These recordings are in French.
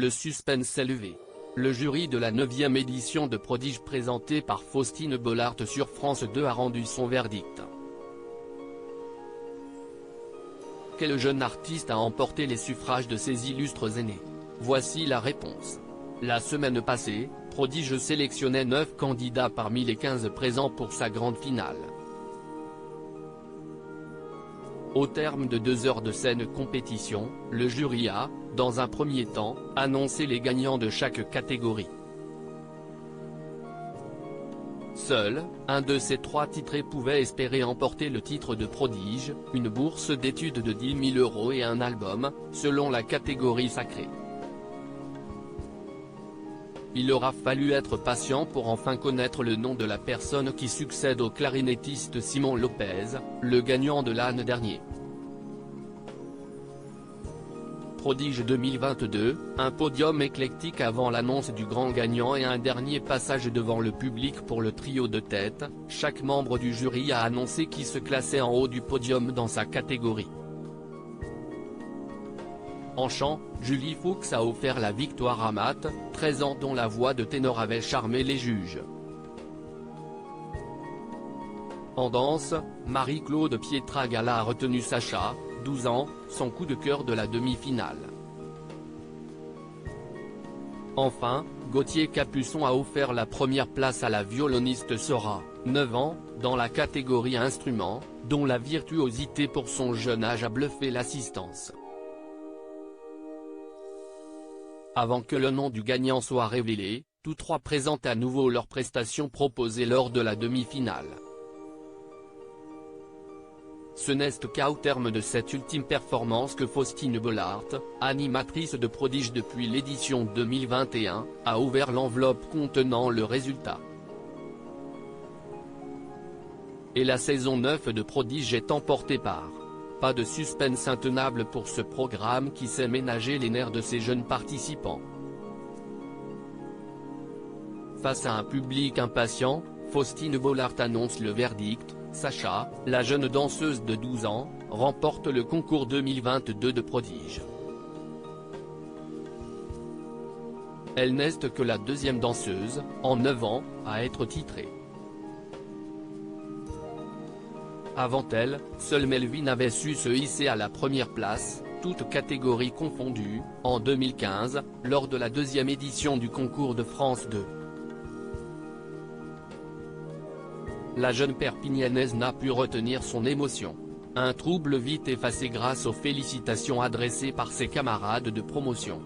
Le suspense s'est levé. Le jury de la 9e édition de Prodige présenté par Faustine Bollaert sur France 2 a rendu son verdict. Quel jeune artiste a emporté les suffrages de ses illustres aînés? Voici la réponse. La semaine passée, Prodige sélectionnait 9 candidats parmi les 15 présents pour sa grande finale. Au terme de 2 heures de saine compétition, le jury a, dans un premier temps, annoncé les gagnants de chaque catégorie. Seul, un de ces 3 titrés pouvait espérer emporter le titre de prodige, une bourse d'études de 10 000 € et un album, selon la catégorie sacrée. Il aura fallu être patient pour enfin connaître le nom de la personne qui succède au clarinettiste Simon Lopez, le gagnant de l'année dernier. Prodige 2022, un podium éclectique avant l'annonce du grand gagnant et un dernier passage devant le public pour le trio de tête. Chaque membre du jury a annoncé qui se classait en haut du podium dans sa catégorie. En chant, Julie Fuchs a offert la victoire à Matt, 13 ans, dont la voix de ténor avait charmé les juges. En danse, Marie-Claude Pietragala a retenu Sacha, 12 ans, son coup de cœur de la demi-finale. Enfin, Gauthier Capuçon a offert la première place à la violoniste Sora, 9 ans, dans la catégorie instruments, dont la virtuosité pour son jeune âge a bluffé l'assistance. Avant que le nom du gagnant soit révélé, tous 3 présentent à nouveau leurs prestations proposées lors de la demi-finale. Ce n'est qu'au terme de cette ultime performance que Faustine Bollaert, animatrice de Prodige depuis l'édition 2021, a ouvert l'enveloppe contenant le résultat. Et la saison 9 de Prodige est emportée par. Pas de suspense intenable pour ce programme qui sait ménager les nerfs de ses jeunes participants. Face à un public impatient, Faustine Bollaert annonce le verdict. Sacha, la jeune danseuse de 12 ans, remporte le concours 2022 de Prodige. Elle n'est que la 2e danseuse, en 9 ans, à être titrée. Avant elle, seule Melvin avait su se hisser à la première place, toutes catégories confondues, en 2015, lors de la 2e édition du concours de France 2. La jeune Perpignanaise n'a pu retenir son émotion. Un trouble vite effacé grâce aux félicitations adressées par ses camarades de promotion.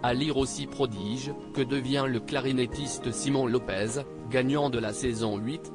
À lire aussi Prodige, que devient le clarinettiste Simon Lopez, gagnant de la saison 8,